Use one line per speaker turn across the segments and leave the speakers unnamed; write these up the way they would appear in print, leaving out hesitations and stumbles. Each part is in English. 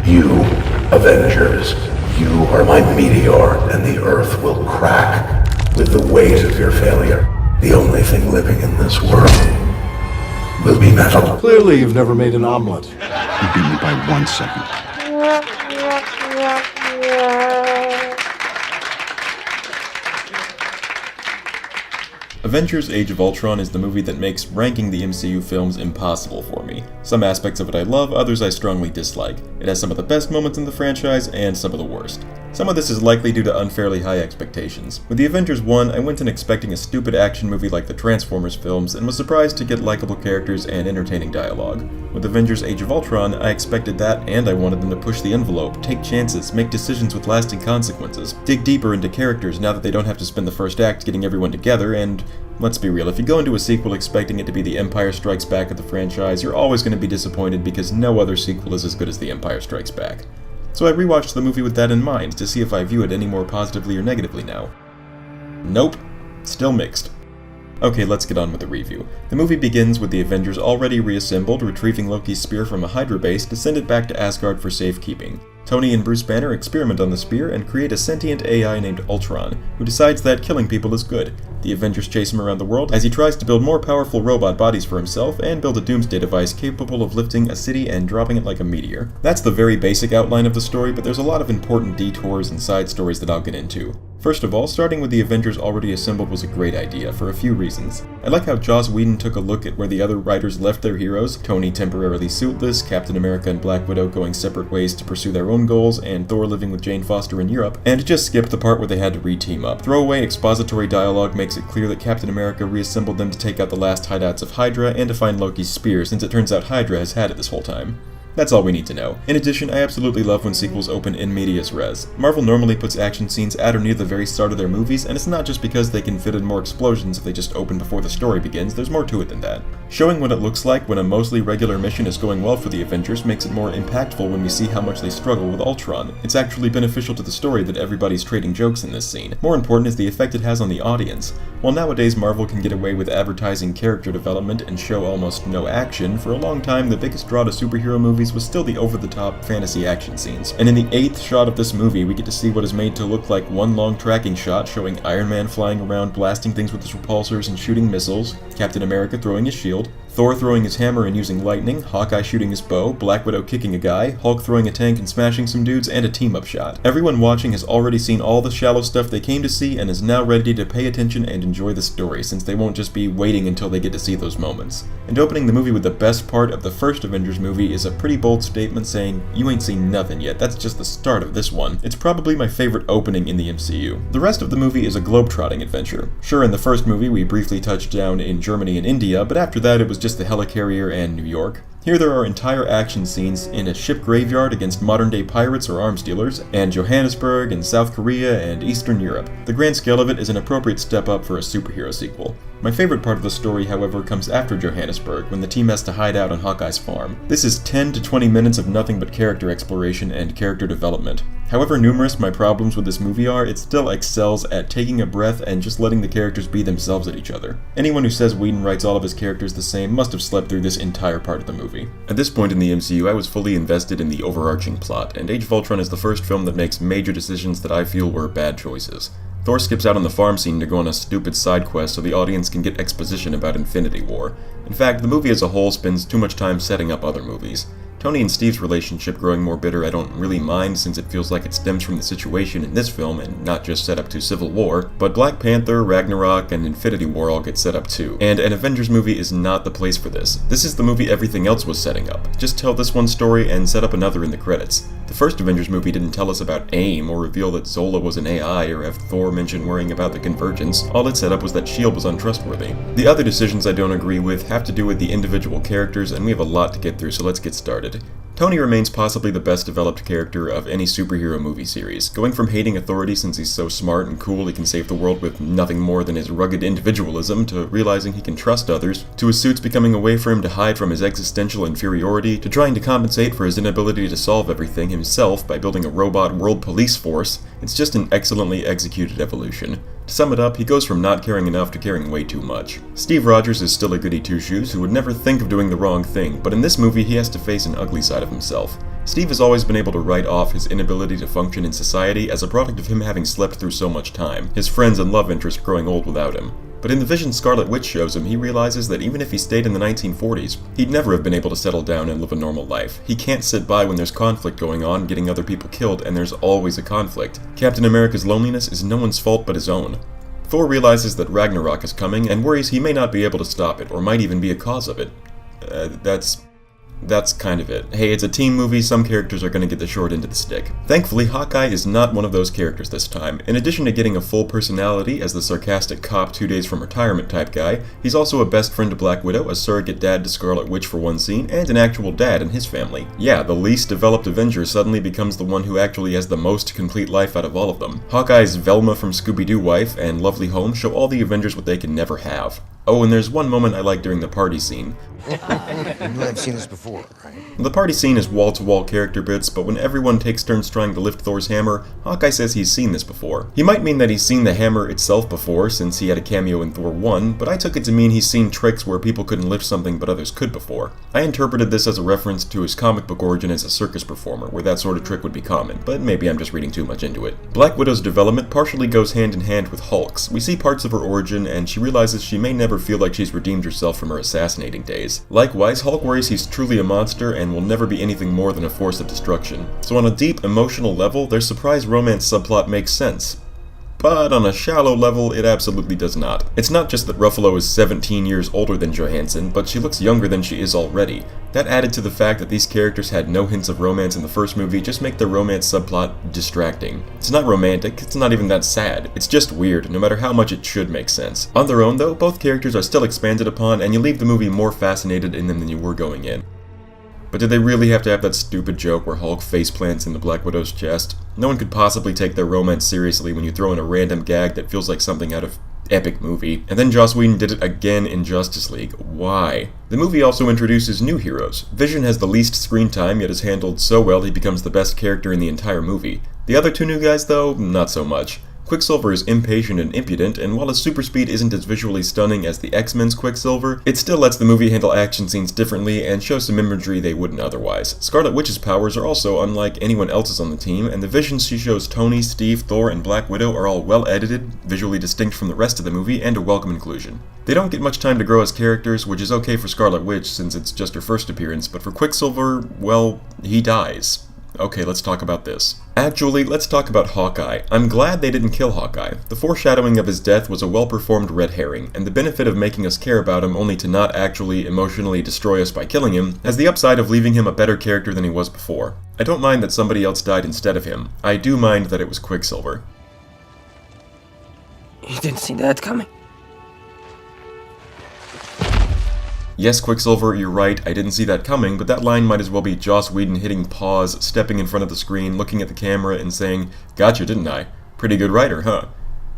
You, Avengers, you are my meteor, and the Earth will crack with the weight of your failure. The only thing living in this world will be metal.
Clearly, you've never made an omelet.
You beat me by 1 second.
Avengers Age of Ultron is the movie that makes ranking the MCU films impossible for me. Some aspects of it I love, others I strongly dislike. It has some of the best moments in the franchise, and some of the worst. Some of this is likely due to unfairly high expectations. With the Avengers 1, I went in expecting a stupid action movie like the Transformers films, and was surprised to get likable characters and entertaining dialogue. With Avengers Age of Ultron, I expected that, and I wanted them to push the envelope, take chances, make decisions with lasting consequences, dig deeper into characters now that they don't have to spend the first act getting everyone together, and let's be real, if you go into a sequel expecting it to be the Empire Strikes Back of the franchise, you're always going to be disappointed because no other sequel is as good as the Empire Strikes Back. So I rewatched the movie with that in mind to see if I view it any more positively or negatively now. Nope. Still mixed. Okay, let's get on with the review. The movie begins with the Avengers already reassembled, retrieving Loki's spear from a Hydra base to send it back to Asgard for safekeeping. Tony and Bruce Banner experiment on the spear and create a sentient AI named Ultron, who decides that killing people is good. The Avengers chase him around the world as he tries to build more powerful robot bodies for himself and build a doomsday device capable of lifting a city and dropping it like a meteor. That's the very basic outline of the story, but there's a lot of important detours and side stories that I'll get into. First of all, starting with the Avengers already assembled was a great idea, for a few reasons. I like how Joss Whedon took a look at where the other writers left their heroes, Tony temporarily suitless, Captain America and Black Widow going separate ways to pursue their own goals, and Thor living with Jane Foster in Europe, and just skipped the part where they had to re-team up. Throwaway expository dialogue makes it clear that Captain America reassembled them to take out the last hideouts of Hydra and to find Loki's spear, since it turns out Hydra has had it this whole time. That's all we need to know. In addition, I absolutely love when sequels open in medias res. Marvel normally puts action scenes at or near the very start of their movies, and it's not just because they can fit in more explosions if they just open before the story begins, there's more to it than that. Showing what it looks like when a mostly regular mission is going well for the Avengers makes it more impactful when we see how much they struggle with Ultron. It's actually beneficial to the story that everybody's trading jokes in this scene. More important is the effect it has on the audience. While nowadays Marvel can get away with advertising character development and show almost no action, for a long time the biggest draw to superhero movies was still the over-the-top fantasy action scenes. And in the 8th shot of this movie, we get to see what is made to look like one long tracking shot showing Iron Man flying around blasting things with his repulsors and shooting missiles, Captain America throwing his shield, Thor throwing his hammer and using lightning, Hawkeye shooting his bow, Black Widow kicking a guy, Hulk throwing a tank and smashing some dudes, and a team-up shot. Everyone watching has already seen all the shallow stuff they came to see and is now ready to pay attention and enjoy the story, since they won't just be waiting until they get to see those moments. And opening the movie with the best part of the first Avengers movie is a pretty bold statement saying, "You ain't seen nothing yet, that's just the start of this one." It's probably my favorite opening in the MCU. The rest of the movie is a globe-trotting adventure. Sure, in the first movie we briefly touched down in Germany and India, but after that it was just the helicarrier and New York. Here there are entire action scenes in a ship graveyard against modern-day pirates or arms dealers, and Johannesburg and South Korea and Eastern Europe. The grand scale of it is an appropriate step up for a superhero sequel. My favorite part of the story, however, comes after Johannesburg, when the team has to hide out on Hawkeye's farm. This is 10 to 20 minutes of nothing but character exploration and character development. However numerous my problems with this movie are, it still excels at taking a breath and just letting the characters be themselves at each other. Anyone who says Whedon writes all of his characters the same must have slept through this entire part of the movie. At this point in the MCU, I was fully invested in the overarching plot, and Age of Ultron is the first film that makes major decisions that I feel were bad choices. Thor skips out on the farm scene to go on a stupid side quest so the audience can get exposition about Infinity War. In fact, the movie as a whole spends too much time setting up other movies. Tony and Steve's relationship growing more bitter I don't really mind, since it feels like it stems from the situation in this film and not just set up to Civil War, but Black Panther, Ragnarok, and Infinity War all get set up too. And an Avengers movie is not the place for this. This is the movie everything else was setting up. Just tell this one story and set up another in the credits. The first Avengers movie didn't tell us about AIM or reveal that Zola was an AI or have Thor mention worrying about the convergence. All it set up was that S.H.I.E.L.D. was untrustworthy. The other decisions I don't agree with have to do with the individual characters, and we have a lot to get through, so let's get started. Tony remains possibly the best developed character of any superhero movie series, going from hating authority since he's so smart and cool he can save the world with nothing more than his rugged individualism, to realizing he can trust others, to his suits becoming a way for him to hide from his existential inferiority, to trying to compensate for his inability to solve everything himself by building a robot world police force. It's just an excellently executed evolution. To sum it up, he goes from not caring enough to caring way too much. Steve Rogers is still a goody two-shoes who would never think of doing the wrong thing, but in this movie he has to face an ugly side of himself. Steve has always been able to write off his inability to function in society as a product of him having slept through so much time, his friends and love interest growing old without him. But in the vision Scarlet Witch shows him, he realizes that even if he stayed in the 1940s, he'd never have been able to settle down and live a normal life. He can't sit by when there's conflict going on, getting other people killed, and there's always a conflict. Captain America's loneliness is no one's fault but his own. Thor realizes that Ragnarok is coming and worries he may not be able to stop it, or might even be a cause of it. That's kind of it. Hey, it's a teen movie, some characters are gonna get the short end of the stick. Thankfully, Hawkeye is not one of those characters this time. In addition to getting a full personality as the sarcastic cop 2 days from retirement type guy, he's also a best friend to Black Widow, a surrogate dad to Scarlet Witch for one scene, and an actual dad in his family. Yeah, the least developed Avenger suddenly becomes the one who actually has the most complete life out of all of them. Hawkeye's Velma from Scooby-Doo wife and lovely home show all the Avengers what they can never have. Oh, and there's one moment I like during the party scene.
You know I've seen this before, right?
The party scene is wall-to-wall character bits, but when everyone takes turns trying to lift Thor's hammer, Hawkeye says he's seen this before. He might mean that he's seen the hammer itself before, since he had a cameo in Thor 1, but I took it to mean he's seen tricks where people couldn't lift something but others could before. I interpreted this as a reference to his comic book origin as a circus performer, where that sort of trick would be common, but maybe I'm just reading too much into it. Black Widow's development partially goes hand in hand with Hulk's. We see parts of her origin, and she realizes she may never feel like she's redeemed herself from her assassinating days. Likewise, Hulk worries he's truly a monster and will never be anything more than a force of destruction. So on a deep, emotional level, their surprise romance subplot makes sense. But on a shallow level, it absolutely does not. It's not just that Ruffalo is 17 years older than Johansson, but she looks younger than she is already. That added to the fact that these characters had no hints of romance in the first movie just make the romance subplot distracting. It's not romantic, it's not even that sad, it's just weird, no matter how much it should make sense. On their own though, both characters are still expanded upon, and you leave the movie more fascinated in them than you were going in. But did they really have to have that stupid joke where Hulk faceplants into Black Widow's chest? No one could possibly take their romance seriously when you throw in a random gag that feels like something out of epic movie. And then Joss Whedon did it again in Justice League. Why? The movie also introduces new heroes. Vision has the least screen time, yet is handled so well he becomes the best character in the entire movie. The other two new guys though, not so much. Quicksilver is impatient and impudent, and while his super speed isn't as visually stunning as the X-Men's Quicksilver, it still lets the movie handle action scenes differently and show some imagery they wouldn't otherwise. Scarlet Witch's powers are also unlike anyone else's on the team, and the visions she shows Tony, Steve, Thor, and Black Widow are all well edited, visually distinct from the rest of the movie, and a welcome inclusion. They don't get much time to grow as characters, which is okay for Scarlet Witch since it's just her first appearance, but for Quicksilver, well, he dies. Okay, let's talk about this. Actually, let's talk about Hawkeye. I'm glad they didn't kill Hawkeye. The foreshadowing of his death was a well-performed red herring, and the benefit of making us care about him only to not actually emotionally destroy us by killing him has the upside of leaving him a better character than he was before. I don't mind that somebody else died instead of him. I do mind that it was Quicksilver.
You didn't see that coming.
Yes, Quicksilver, you're right, I didn't see that coming, but that line might as well be Joss Whedon hitting pause, stepping in front of the screen, looking at the camera, and saying, "Gotcha, didn't I? Pretty good writer, huh?"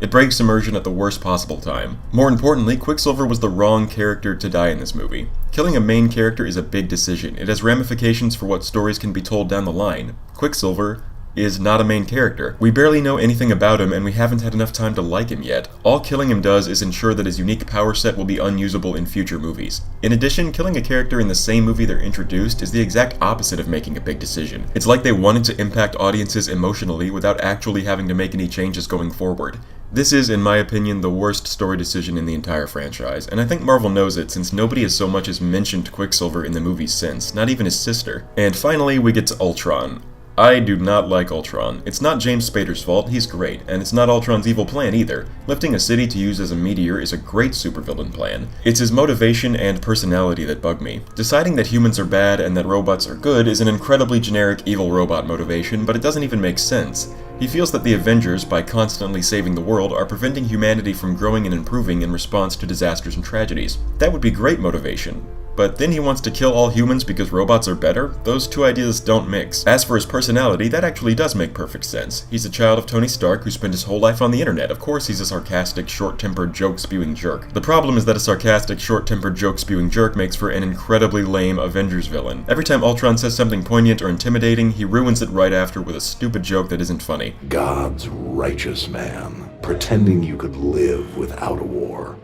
It breaks immersion at the worst possible time. More importantly, Quicksilver was the wrong character to die in this movie. Killing a main character is a big decision. It has ramifications for what stories can be told down the line. Quicksilver is not a main character. We barely know anything about him, and we haven't had enough time to like him yet. All killing him does is ensure that his unique power set will be unusable in future movies. In addition, killing a character in the same movie they're introduced is the exact opposite of making a big decision. It's like they wanted to impact audiences emotionally without actually having to make any changes going forward. This is, in my opinion, the worst story decision in the entire franchise, and I think Marvel knows it since nobody has so much as mentioned Quicksilver in the movies since, not even his sister. And finally, we get to Ultron. I do not like Ultron. It's not James Spader's fault, he's great, and it's not Ultron's evil plan either. Lifting a city to use as a meteor is a great supervillain plan. It's his motivation and personality that bug me. Deciding that humans are bad and that robots are good is an incredibly generic evil robot motivation, but it doesn't even make sense. He feels that the Avengers, by constantly saving the world, are preventing humanity from growing and improving in response to disasters and tragedies. That would be great motivation. But then he wants to kill all humans because robots are better? Those two ideas don't mix. As for his personality, that actually does make perfect sense. He's a child of Tony Stark who spent his whole life on the internet. Of course he's a sarcastic, short-tempered, joke-spewing jerk. The problem is that a sarcastic, short-tempered, joke-spewing jerk makes for an incredibly lame Avengers villain. Every time Ultron says something poignant or intimidating, he ruins it right after with a stupid joke that isn't funny.
God's righteous man, pretending you could live without a war.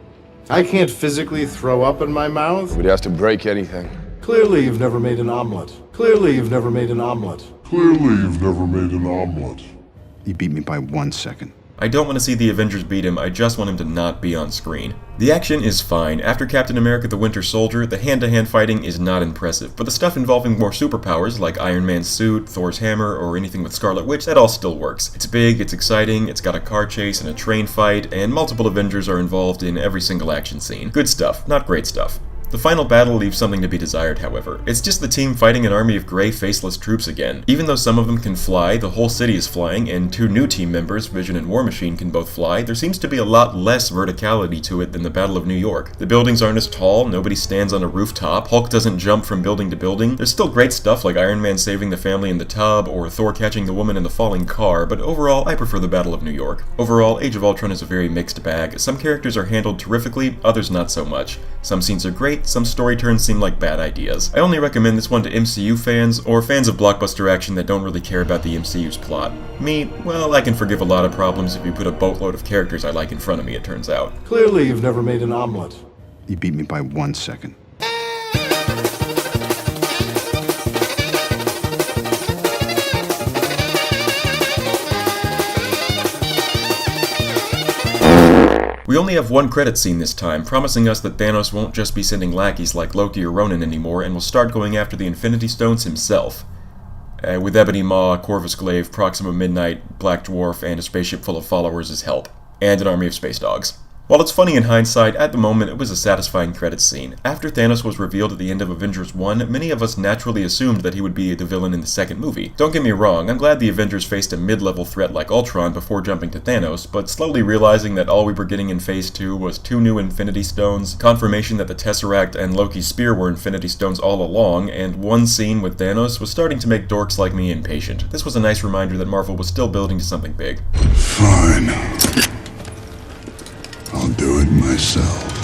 I can't physically throw up in my mouth.
We'd have to break anything.
Clearly, you've never made an omelet. Clearly you've never made an omelet.
You beat me by 1 second.
I don't want to see the Avengers beat him, I just want him to not be on screen. The action is fine. After Captain America the Winter Soldier, the hand-to-hand fighting is not impressive, but the stuff involving more superpowers, like Iron Man's suit, Thor's hammer, or anything with Scarlet Witch, that all still works. It's big, it's exciting, it's got a car chase and a train fight, and multiple Avengers are involved in every single action scene. Good stuff, not great stuff. The final battle leaves something to be desired, however. It's just the team fighting an army of gray, faceless troops again. Even though some of them can fly, the whole city is flying, and 2 new team members, Vision and War Machine, can both fly, there seems to be a lot less verticality to it than the Battle of New York. The buildings aren't as tall, nobody stands on a rooftop, Hulk doesn't jump from building to building. There's still great stuff like Iron Man saving the family in the tub, or Thor catching the woman in the falling car, but overall, I prefer the Battle of New York. Overall, Age of Ultron is a very mixed bag. Some characters are handled terrifically, others not so much. Some scenes are great, some story turns seem like bad ideas. I only recommend this one to MCU fans, or fans of blockbuster action that don't really care about the MCU's plot. Me, well, I can forgive a lot of problems if you put a boatload of characters I like in front of me, it turns out.
Clearly you've never made an omelet.
You beat me by 1 second.
We only have one credit scene this time, promising us that Thanos won't just be sending lackeys like Loki or Ronan anymore, and will start going after the Infinity Stones himself. With Ebony Maw, Corvus Glaive, Proxima Midnight, Black Dwarf, and a spaceship full of followers as help. And an army of space dogs. While it's funny in hindsight, at the moment it was a satisfying credits scene. After Thanos was revealed at the end of Avengers 1, many of us naturally assumed that he would be the villain in the second movie. Don't get me wrong, I'm glad the Avengers faced a mid-level threat like Ultron before jumping to Thanos, but slowly realizing that all we were getting in Phase 2 was 2 new Infinity Stones, confirmation that the Tesseract and Loki's Spear were Infinity Stones all along, and one scene with Thanos was starting to make dorks like me impatient. This was a nice reminder that Marvel was still building to something big.
Fine. I'll do it myself.